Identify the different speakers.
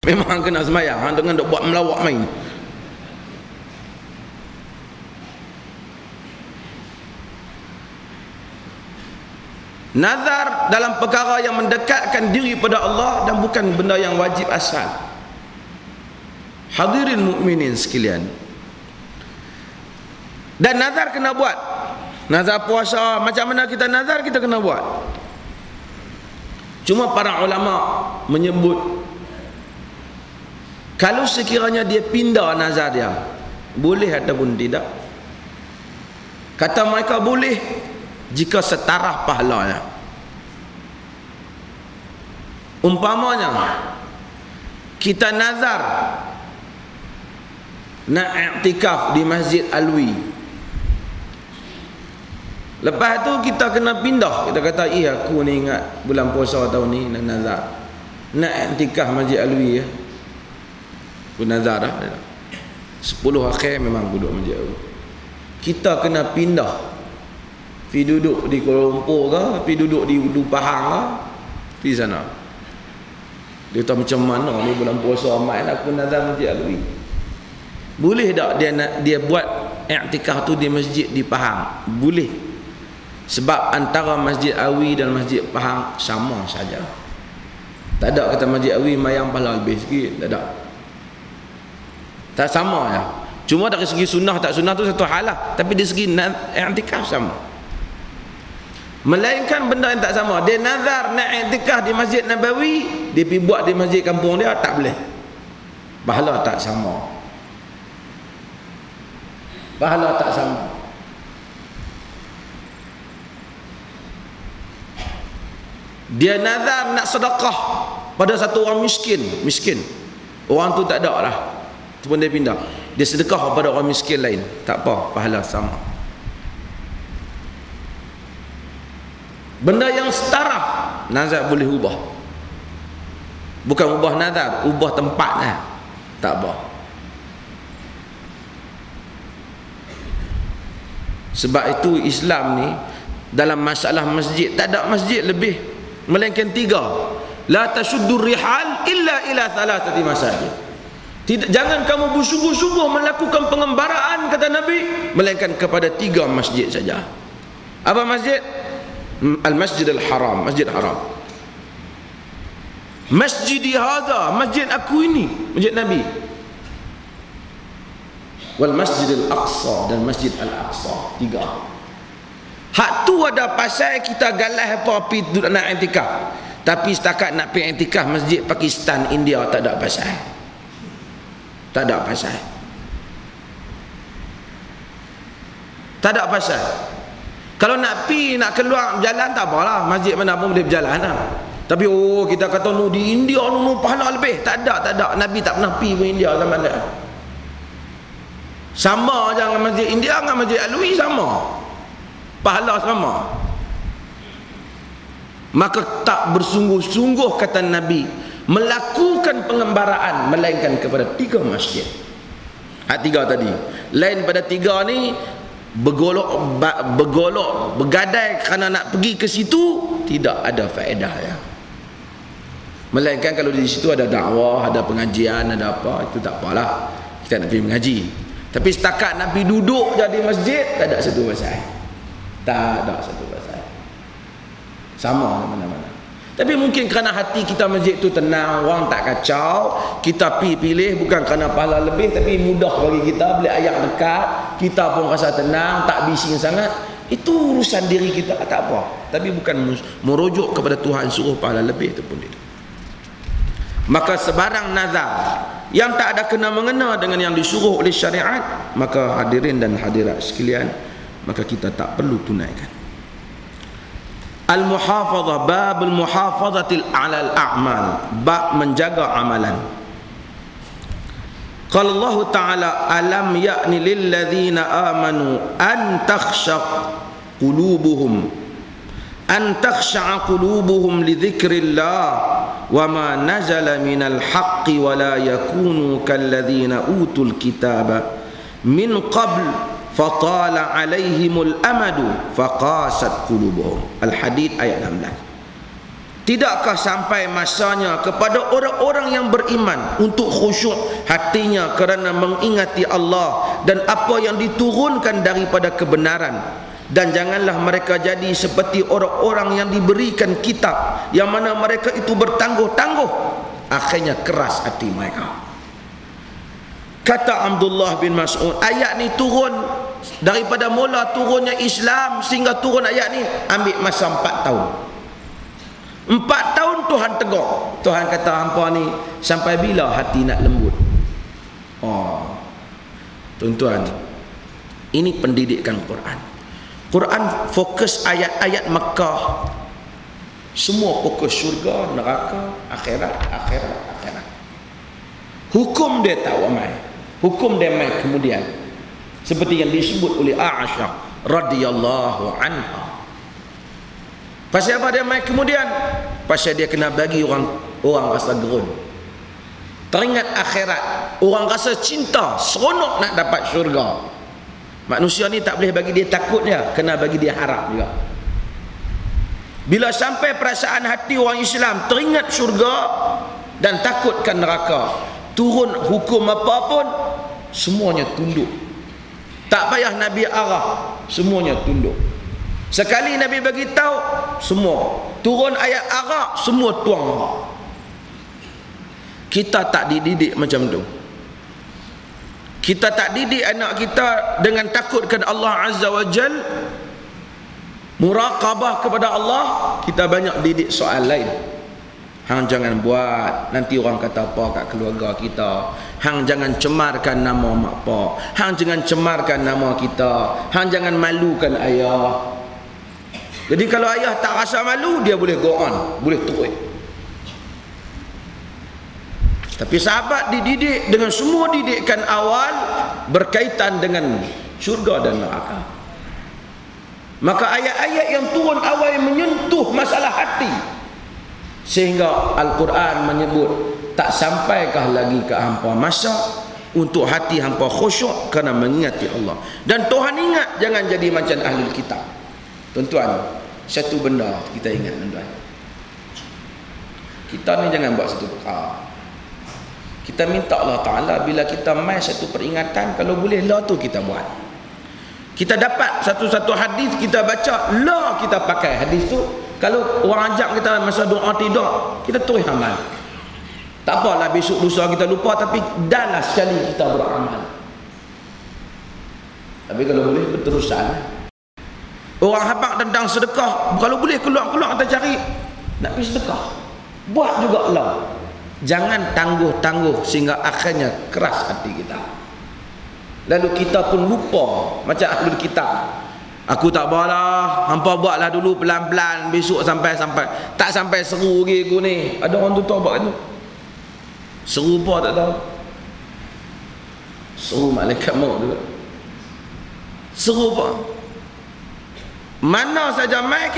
Speaker 1: Memang kena semayang, hang dengan dok buat melawak main. Nazar dalam perkara yang mendekatkan diri pada Allah dan bukan benda yang wajib asal. Hadirin mukminin sekalian. Dan nazar kena buat. Nazar puasa, macam mana kita nazar, kita kena buat. Cuma para ulama menyebut, kalau sekiranya dia pindah nazar dia, boleh ataupun tidak. Kata mereka boleh jika setara pahalanya. Umpamanya kita nazar nak i'tikaf di Masjid Alwi, lepas tu kita kena pindah, kita kata aku ni ingat bulan puasa tahun ni nak nazar nak i'tikaf Masjid Alwi ya. Aku nazar dah 10 akhir memang duduk Masjid Alwi. Kita kena pindah, pergi duduk di Kuala Lumpur ke, pergi duduk di Pahang ke, pergi sana. Dia tahu macam mana ni bulan puasa amat aku nazar Masjid Alwi. Boleh tak dia buat i'tikaf tu di masjid di Pahang? Boleh. Sebab antara Masjid Alwi dan Masjid Pahang sama saja. Tak ada kata Masjid Alwi mayang pahala lebih sikit, tak ada. Tak sama ya. Cuma dari segi sunnah tak sunnah tu satu hal lah, tapi dari segi i'tikaf sama. Melainkan benda yang tak sama. Dia nazar nak i'tikaf di Masjid Nabawi, dia pergi buat di masjid kampung dia, tak boleh. Pahala tak sama. Pahala tak sama. Dia nazar nak sedekah pada satu orang miskin. Orang tu tak ada lah, tu pun dia pindah, dia sedekah pada orang miskin lain, tak apa, pahala sama. Benda yang setara, nazar boleh ubah. Bukan ubah nazar, ubah tempatnya, tak apa. Sebab itu Islam ni dalam masalah masjid, tak ada masjid lebih melainkan 3. La tashuddur rihal illa ila thalathati masajid. Tidak, jangan kamu bersungguh-sungguh melakukan pengembaraan, kata Nabi, melainkan kepada 3 masjid saja. Apa masjid? Al-Masjidil Haram, Masjid Haram. Masjidi hadha, masjid aku ini, masjid Nabi. Wal Masjidil Aqsa, dan Masjid Al-Aqsa. 3. Hak tu ada pasal kita galah apa pergi duduk nak i'tikaf. Tapi setakat nak pergi i'tikaf masjid Pakistan, India, tak ada pasal. Tak ada pasal. Tak ada pasal. Kalau nak pergi, nak keluar jalan, tak apalah, masjid mana pun boleh berjalan lah. Tapi kita kata di India pahala lebih. Tak ada. Nabi tak pernah pergi ke India zaman dia. Sama je dengan masjid India dengan Masjid Alwi, sama. Pahala sama. Maka tak bersungguh-sungguh, kata Nabi, melakukan pengembaraan melainkan kepada 3 masjid. 3 tadi. Lain pada 3 ni bergolok, bergadai kerana nak pergi ke situ, tidak ada faedah ya. Melainkan kalau di situ ada dakwah, ada pengajian, ada apa, itu tak apalah, kita nak pergi mengaji. Tapi setakat nak pergi duduk jadi masjid, tak ada satu pasal. Tak ada satu pasal. Sama mana-mana. Tapi mungkin kerana hati kita masjid tu tenang, orang tak kacau, kita pilih bukan kerana pahala lebih, tapi mudah bagi kita, boleh ayat dekat, kita pun rasa tenang, tak bising sangat. Itu urusan diri kita, tak apa. Tapi bukan merujuk kepada Tuhan suruh pahala lebih, itu pun tidak. Maka sebarang nazar yang tak ada kena mengena dengan yang disuruh oleh syariat, maka hadirin dan hadirat sekalian, maka kita tak perlu tunaikan. Al-muhafazah, bab al-muhafazatil ala al-a'mal, bab menjaga amalan. Qala Allah Ta'ala, alam ya'ni lil ladzina amanu an takhsha qulubuhum li dzikrillah wa ma nazala minal haqqi wa la yakunu kal ladzina utul kitaba min qabl fatala alaihimul amadu faqasat qulubuhum. Al-Hadid ayat 16. Tidakkah sampai masanya kepada orang-orang yang beriman untuk khusyuk hatinya kerana mengingati Allah dan apa yang diturunkan daripada kebenaran, dan janganlah mereka jadi seperti orang-orang yang diberikan kitab yang mana mereka itu bertangguh-tangguh, akhirnya keras hati mereka. Kata Abdullah bin Mas'ud, ayat ni turun daripada mula turunnya Islam sehingga turun ayat ni ambil masa 4 tahun. 4 tahun Tuhan tegur. Tuhan kata hampa ni sampai bila hati nak lembut? Oh, tuan-tuan, ini pendidikan Quran. Quran fokus ayat-ayat Makkah, semua fokus syurga, neraka, akhirat. Hukum dia tahu mai, hukum dia mai kemudian, seperti yang disebut oleh Aisyah radhiyallahu anha. Pasal apa dia mai kemudian? Pasal dia kena bagi orang rasa gerun, teringat akhirat, orang rasa cinta, seronok nak dapat syurga. Manusia ni tak boleh bagi dia takut dia, kena bagi dia harap juga. Bila sampai perasaan hati orang Islam teringat syurga dan takutkan neraka, turun hukum apa pun semuanya tunduk. Tak payah Nabi arah, semuanya tunduk. Sekali Nabi bagi tahu, semua turun ayat arah, semua tuang arah. Kita tak dididik macam tu. Kita tak didik anak kita dengan takutkan Allah Azza wa Jal, muraqabah kepada Allah. Kita banyak didik soal lain. Hang jangan buat, nanti orang kata apa kat keluarga kita. Hang jangan cemarkan nama mak pak. Hang jangan cemarkan nama kita. Hang jangan malukan ayah. Jadi kalau ayah tak rasa malu, dia boleh go on, boleh terus. Tapi sahabat dididik dengan semua didikan awal berkaitan dengan syurga dan neraka. Maka ayat-ayat yang turun awal menyentuh masalah hati, sehingga Al-Quran menyebut tak sampaikah lagi ke hampa masa untuk hati hampa khusyuk kerana mengingati Allah. Dan Tuhan ingat, jangan jadi macam ahli kitab. Tuan-tuan, satu benda kita ingat, tuan-tuan, kita ni jangan buat satu perkara. Kita minta Allah Ta'ala bila kita mai satu peringatan, kalau boleh lah tu kita buat. Kita dapat satu-satu hadis, kita baca lah, kita pakai hadis tu. Kalau orang ajak kita masa doa tidak, kita terus amal. Tak apalah besok lusa kita lupa, tapi dah lah sekali kita beramal. Tapi kalau boleh berterusan. Orang habaq tentang sedekah, kalau boleh keluar-keluar kita cari nak pergi sedekah, buat juga lah. Jangan tangguh-tangguh sehingga akhirnya keras hati kita. Lalu kita pun lupa macam ahli kitab. Aku tak apalah, hampa buatlah dulu pelan-pelan, besok sampai tak sampai seru lagi aku ni. Ada orang tu tahu buat tu. Seru apa tak tahu. Seru malaikat maut juga. Seru apa? Mana saja mai kita